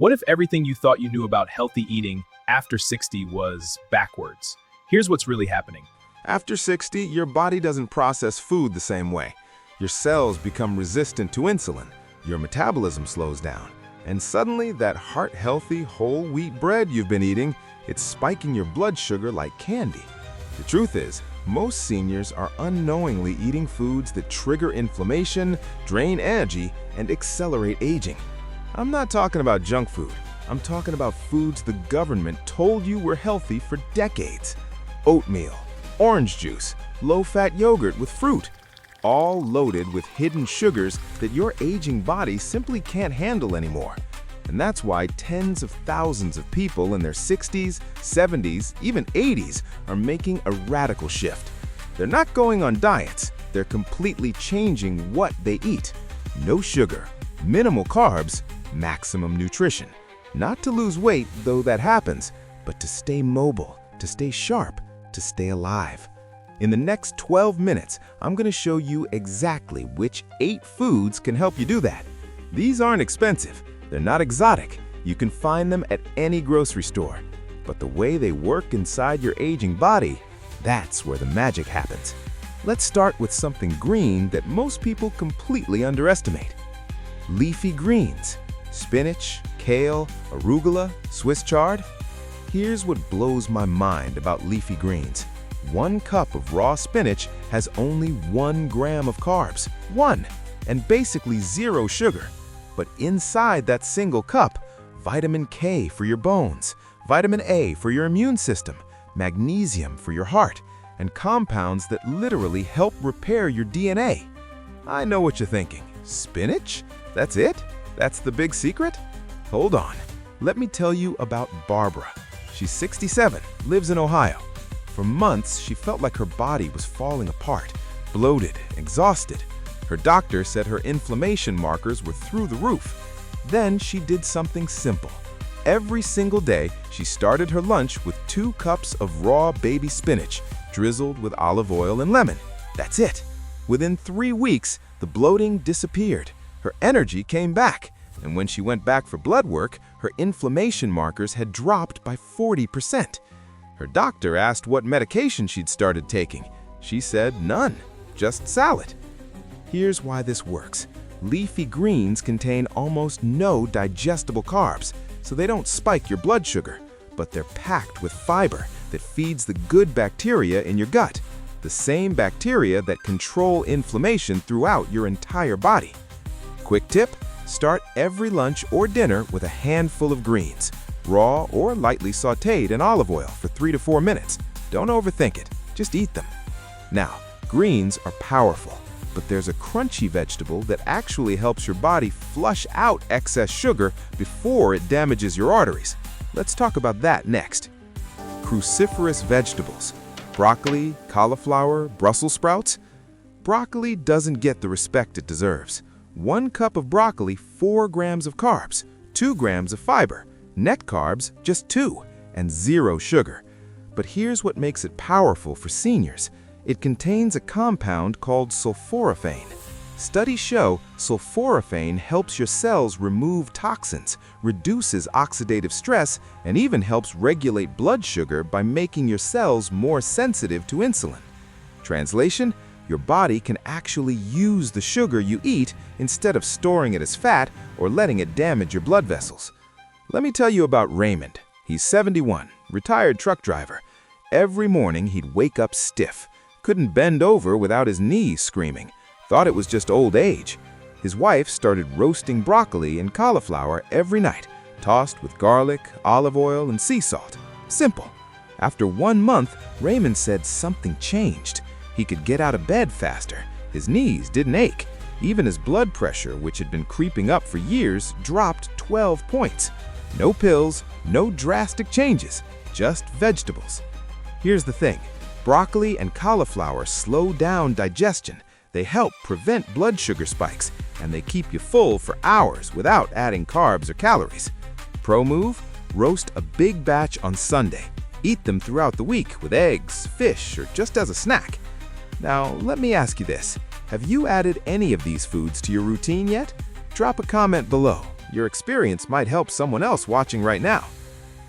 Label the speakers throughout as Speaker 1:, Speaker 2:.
Speaker 1: What if everything you thought you knew about healthy eating after 60 was backwards? Here's what's really happening.
Speaker 2: After 60, your body doesn't process food the same way. Your cells become resistant to insulin, your metabolism slows down, and suddenly that heart-healthy whole wheat bread you've been eating, it's spiking your blood sugar like candy. The truth is, most seniors are unknowingly eating foods that trigger inflammation, drain energy, and accelerate aging. I'm not talking about junk food. I'm talking about foods the government told you were healthy for decades. Oatmeal, orange juice, low-fat yogurt with fruit, all loaded with hidden sugars that your aging body simply can't handle anymore. And that's why tens of thousands of people in their 60s, 70s, even 80s are making a radical shift. They're not going on diets, they're completely changing what they eat. No sugar, minimal carbs, maximum nutrition. Not to lose weight, though that happens, but to stay mobile, to stay sharp, to stay alive. In the next 12 minutes, I'm going to show you exactly which 8 foods can help you do that. These aren't expensive. They're not exotic. You can find them at any grocery store. But the way they work inside your aging body, that's where the magic happens. Let's start with something green that most people completely underestimate. Leafy greens. Spinach, kale, arugula, Swiss chard. Here's what blows my mind about leafy greens. 1 cup of raw spinach has only 1 gram of carbs. 1! And basically 0 sugar. But inside that single cup, vitamin K for your bones, vitamin A for your immune system, magnesium for your heart, and compounds that literally help repair your DNA. I know what you're thinking. Spinach? That's it? That's the big secret? Hold on. Let me tell you about Barbara. She's 67, lives in Ohio. For months, she felt like her body was falling apart, bloated, exhausted. Her doctor said her inflammation markers were through the roof. Then she did something simple. Every single day, she started her lunch with 2 cups of raw baby spinach, drizzled with olive oil and lemon. That's it. Within 3 weeks, the bloating disappeared. Her energy came back. And when she went back for blood work, her inflammation markers had dropped by 40%. Her doctor asked what medication she'd started taking. She said none, just salad. Here's why this works. Leafy greens contain almost no digestible carbs, so they don't spike your blood sugar, but they're packed with fiber that feeds the good bacteria in your gut, the same bacteria that control inflammation throughout your entire body. Quick tip, start every lunch or dinner with a handful of greens, raw or lightly sautéed in olive oil for 3 to 4 minutes. Don't overthink it, just eat them. Now, greens are powerful. But there's a crunchy vegetable that actually helps your body flush out excess sugar before it damages your arteries. Let's talk about that next. Cruciferous vegetables. Broccoli, cauliflower, Brussels sprouts. Broccoli doesn't get the respect it deserves. 1 cup of broccoli, 4 grams of carbs, 2 grams of fiber, net carbs, just 2, and 0 sugar. But here's what makes it powerful for seniors. It contains a compound called sulforaphane. Studies show sulforaphane helps your cells remove toxins, reduces oxidative stress, and even helps regulate blood sugar by making your cells more sensitive to insulin. Translation: your body can actually use the sugar you eat instead of storing it as fat or letting it damage your blood vessels. Let me tell you about Raymond. He's 71, retired truck driver. Every morning he'd wake up stiff. Couldn't bend over without his knees screaming. Thought it was just old age. His wife started roasting broccoli and cauliflower every night, tossed with garlic, olive oil, and sea salt. Simple. After 1 month, Raymond said something changed. He could get out of bed faster. His knees didn't ache. Even his blood pressure, which had been creeping up for years, dropped 12 points. No pills, no drastic changes, just vegetables. Here's the thing. Broccoli and cauliflower slow down digestion. They help prevent blood sugar spikes, and they keep you full for hours without adding carbs or calories. Pro move: roast a big batch on Sunday. Eat them throughout the week with eggs, fish, or just as a snack. Now, let me ask you this. Have you added any of these foods to your routine yet? Drop a comment below. your experience might help someone else watching right now.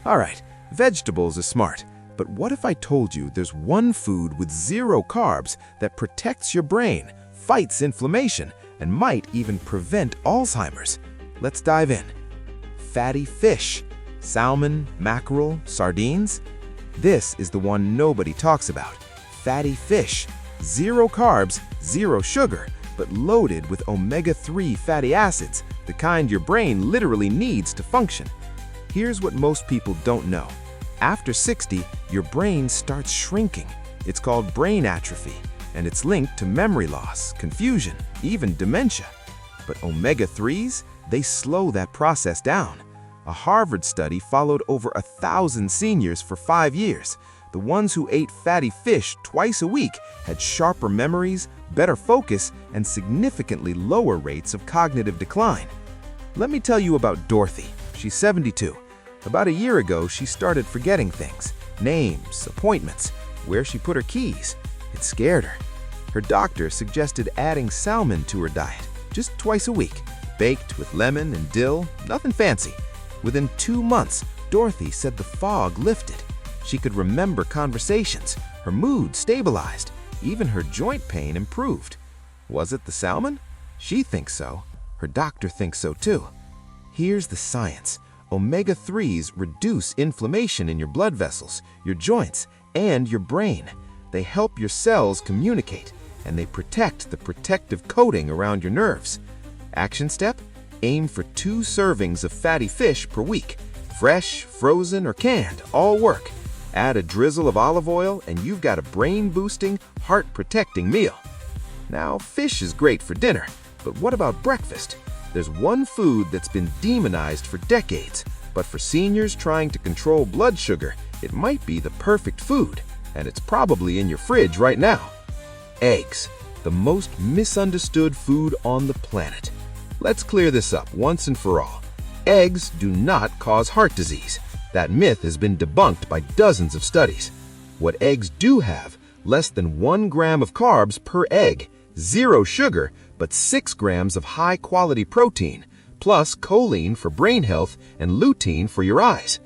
Speaker 2: Alright, vegetables are smart, but what if I told you there's one food with zero carbs that protects your brain, fights inflammation, and might even prevent Alzheimer's? Let's dive in. Fatty fish. Salmon, mackerel, sardines. This is the one nobody talks about. Fatty fish. Zero carbs, zero sugar, but loaded with omega-3 fatty acids, the kind your brain literally needs to function. Here's what most people don't know. After 60, your brain starts shrinking. It's called brain atrophy, and it's linked to memory loss, confusion, even dementia. But omega-3s, they slow that process down. A Harvard study followed over 1,000 seniors for 5 years. The ones who ate fatty fish twice a week had sharper memories, better focus, and significantly lower rates of cognitive decline. Let me tell you about Dorothy. She's 72. About a year ago, she started forgetting things, names, appointments, where she put her keys. It scared her. Her doctor suggested adding salmon to her diet, just twice a week, baked with lemon and dill, nothing fancy. Within 2 months, Dorothy said the fog lifted. She could remember conversations, her mood stabilized, even her joint pain improved. Was it the salmon? She thinks so. Her doctor thinks so too. Here's the science. Omega-3s reduce inflammation in your blood vessels, your joints, and your brain. They help your cells communicate, and they protect the protective coating around your nerves. Action step? Aim for 2 servings of fatty fish per week. Fresh, frozen, or canned, all work. Add a drizzle of olive oil and you've got a brain-boosting, heart-protecting meal. Now, fish is great for dinner, but what about breakfast? There's one food that's been demonized for decades, but for seniors trying to control blood sugar, it might be the perfect food, and it's probably in your fridge right now. Eggs, the most misunderstood food on the planet. Let's clear this up once and for all. Eggs do not cause heart disease. That myth has been debunked by dozens of studies. What eggs do have, less than 1 gram of carbs per egg, 0 sugar, but 6 grams of high-quality protein, plus choline for brain health and lutein for your eyes.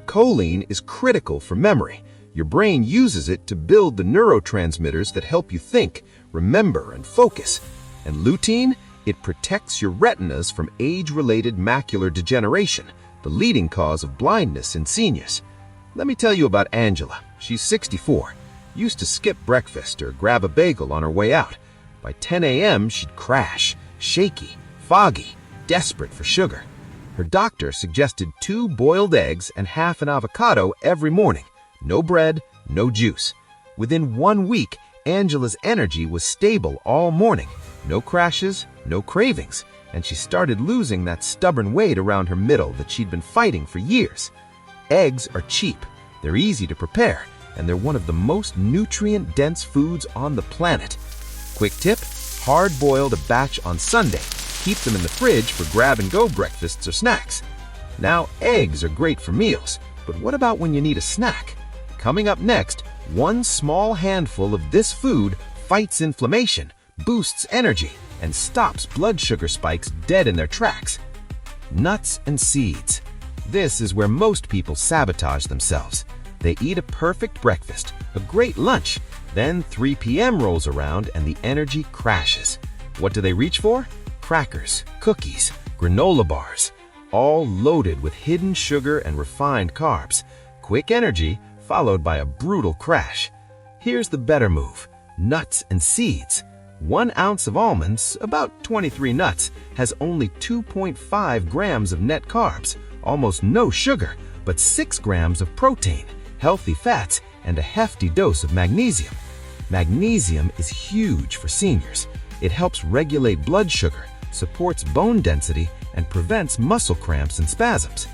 Speaker 2: Choline is critical for memory. Your brain uses it to build the neurotransmitters that help you think, remember, and focus. And lutein, it protects your retinas from age-related macular degeneration, the leading cause of blindness in seniors. Let me tell you about Angela. She's 64. Used to skip breakfast or grab a bagel on her way out. By 10 a.m., she'd crash, shaky, foggy, desperate for sugar. Her doctor suggested 2 boiled eggs and half an avocado every morning. No bread, no juice. Within 1 week, Angela's energy was stable all morning. No crashes, no cravings, and she started losing that stubborn weight around her middle that she'd been fighting for years. Eggs are cheap, they're easy to prepare, and they're one of the most nutrient-dense foods on the planet. Quick tip, hard-boiled a batch on Sunday. Keep them in the fridge for grab-and-go breakfasts or snacks. Now, eggs are great for meals, but what about when you need a snack? Coming up next, 1 small handful of this food fights inflammation, boosts energy, and stops blood sugar spikes dead in their tracks. Nuts and seeds. This is where most people sabotage themselves. They eat a perfect breakfast, a great lunch, then 3 p.m. rolls around and the energy crashes. What do they reach for? Crackers, cookies, granola bars, all loaded with hidden sugar and refined carbs. Quick energy followed by a brutal crash. Here's the better move, nuts and seeds. 1 ounce of almonds, about 23 nuts, has only 2.5 grams of net carbs, almost no sugar, but 6 grams of protein, healthy fats, and a hefty dose of magnesium. Magnesium is huge for seniors. It helps regulate blood sugar, supports bone density, and prevents muscle cramps and spasms.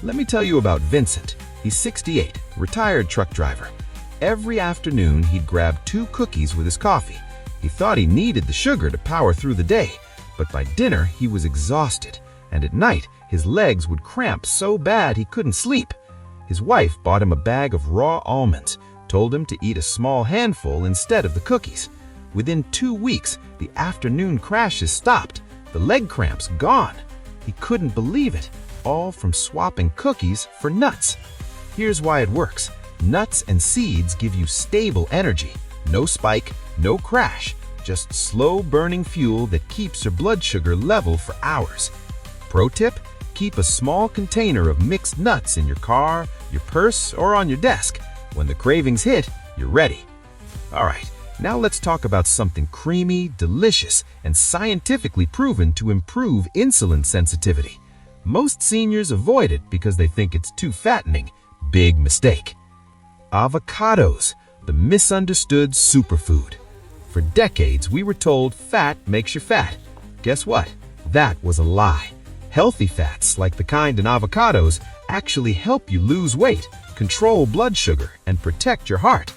Speaker 2: Let me tell you about Vincent. He's 68, retired truck driver. Every afternoon, he'd grab 2 cookies with his coffee. He thought he needed the sugar to power through the day, but by dinner he was exhausted, and at night his legs would cramp so bad he couldn't sleep. His wife bought him a bag of raw almonds, told him to eat a small handful instead of the cookies. Within 2 weeks, the afternoon crashes stopped, the leg cramps gone.
Speaker 3: He couldn't believe it, all from swapping cookies for nuts. Here's why it works. Nuts and seeds give you stable energy. No spike, no crash, just slow-burning fuel that keeps your blood sugar level for hours. Pro tip: keep a small container of mixed nuts in your car, your purse, or on your desk. When the cravings hit, you're ready. All right, now let's talk about something creamy, delicious, and scientifically proven to improve insulin sensitivity. Most seniors avoid it because they think it's too fattening. Big mistake. Avocados, the misunderstood superfood. For decades, we were told fat makes you fat. Guess what? That was a lie. Healthy fats, like the kind in avocados, actually help you lose weight, control blood sugar, and protect your heart.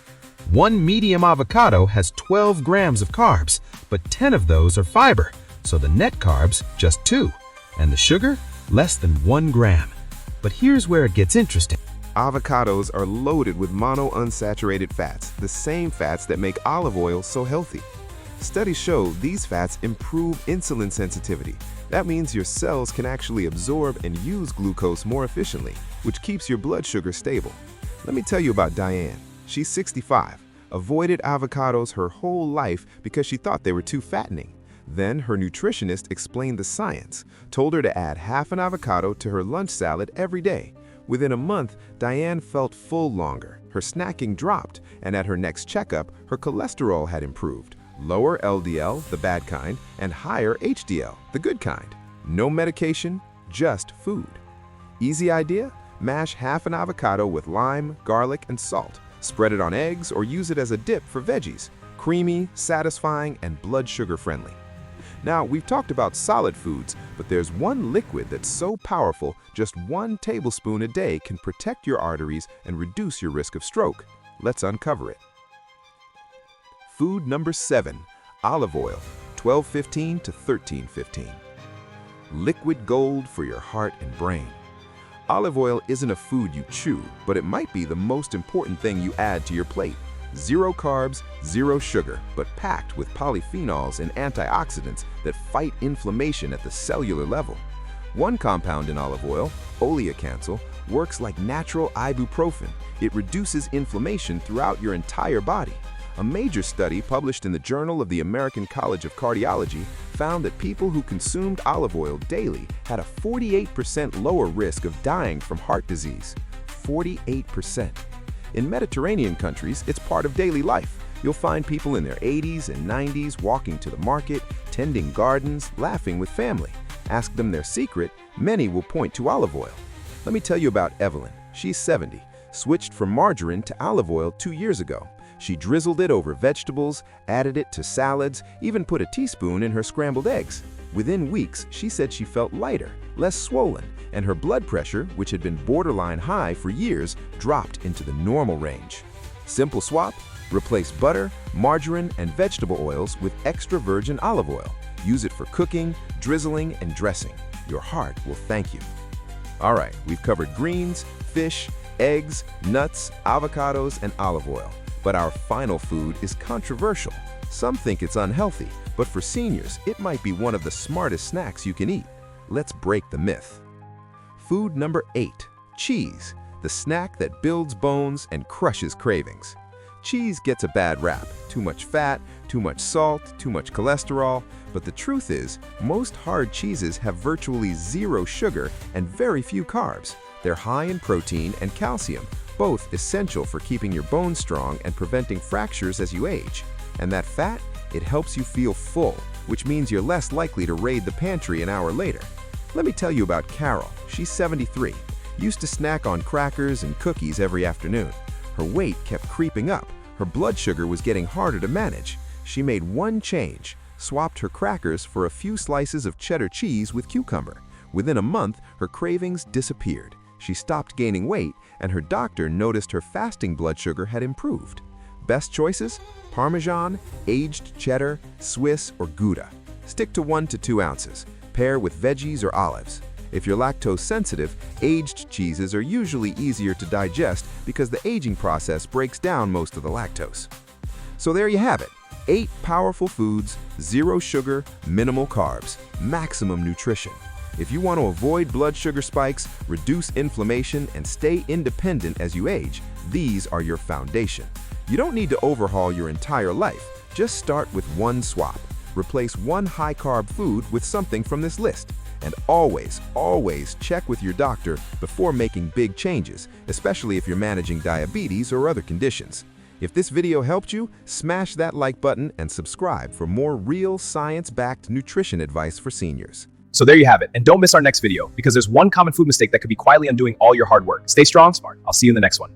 Speaker 3: One medium avocado has 12 grams of carbs, but 10 of those are fiber, so the net carbs, just 2. And the sugar, less than 1 gram. But here's where it gets interesting.
Speaker 2: Avocados are loaded with monounsaturated fats, the same fats that make olive oil so healthy. Studies show these fats improve insulin sensitivity. That means your cells can actually absorb and use glucose more efficiently, which keeps your blood sugar stable. Let me tell you about Diane. She's 65, avoided avocados her whole life because she thought they were too fattening. Then her nutritionist explained the science, told her to add half an avocado to her lunch salad every day. Within a month, Diane felt full longer, her snacking dropped, and at her next checkup, her cholesterol had improved. Lower LDL, the bad kind, and higher HDL, the good kind. No medication, just food. Easy idea? Mash half an avocado with lime, garlic, and salt. Spread it on eggs or use it as a dip for veggies. Creamy, satisfying, and blood sugar friendly. Now, we've talked about solid foods, but there's one liquid that's so powerful, just 1 tablespoon a day can protect your arteries and reduce your risk of stroke. Let's uncover it. Food number 7, olive oil, 1215 to 1315. Liquid gold for your heart and brain. Olive oil isn't a food you chew, but it might be the most important thing you add to your plate. 0 carbs, 0 sugar, but packed with polyphenols and antioxidants that fight inflammation at the cellular level. One compound in olive oil, oleocancel, works like natural ibuprofen. It reduces inflammation throughout your entire body. A major study published in the Journal of the American College of Cardiology found that people who consumed olive oil daily had a 48% lower risk of dying from heart disease. 48%. In Mediterranean countries, it's part of daily life. You'll find people in their 80s and 90s walking to the market, tending gardens, laughing with family. Ask them their secret, many will point to olive oil. Let me tell you about Evelyn. She's 70, switched from margarine to olive oil 2 years ago. She drizzled it over vegetables, added it to salads, even put a teaspoon in her scrambled eggs. Within weeks, she said she felt lighter, less swollen, and her blood pressure, which had been borderline high for years, dropped into the normal range. Simple swap: replace butter, margarine, and vegetable oils with extra virgin olive oil. Use it for cooking, drizzling, and dressing. Your heart will thank you. All right, we've covered greens, fish, eggs, nuts, avocados, and olive oil. But our final food is controversial. Some think it's unhealthy, but for seniors, it might be one of the smartest snacks you can eat. Let's break the myth. Food number 8, cheese, the snack that builds bones and crushes cravings. Cheese gets a bad rap. Too much fat, too much salt, too much cholesterol. But the truth is, most hard cheeses have virtually 0 sugar and very few carbs. They're high in protein and calcium, both essential for keeping your bones strong and preventing fractures as you age. And that fat, it helps you feel full, which means you're less likely to raid the pantry an hour later. Let me tell you about Carol. She's 73, used to snack on crackers and cookies every afternoon. Her weight kept creeping up. Her blood sugar was getting harder to manage. She made one change, swapped her crackers for a few slices of cheddar cheese with cucumber. Within a month, her cravings disappeared. She stopped gaining weight, and her doctor noticed her fasting blood sugar had improved. Best choices: Parmesan, aged cheddar, Swiss, or Gouda. Stick to 1 to 2 ounces. Pair with veggies or olives. If you're lactose sensitive, aged cheeses are usually easier to digest because the aging process breaks down most of the lactose. So there you have it. 8 powerful foods, 0 sugar, minimal carbs, maximum nutrition. If you want to avoid blood sugar spikes, reduce inflammation, and stay independent as you age, these are your foundation. You don't need to overhaul your entire life. Just start with one swap. Replace one high-carb food with something from this list. And always, always check with your doctor before making big changes, especially if you're managing diabetes or other conditions. If this video helped you, smash that like button and subscribe for more real science-backed nutrition advice for seniors.
Speaker 1: So there you have it. And don't miss our next video, because there's one common food mistake that could be quietly undoing all your hard work. Stay strong, smart. I'll see you in the next one.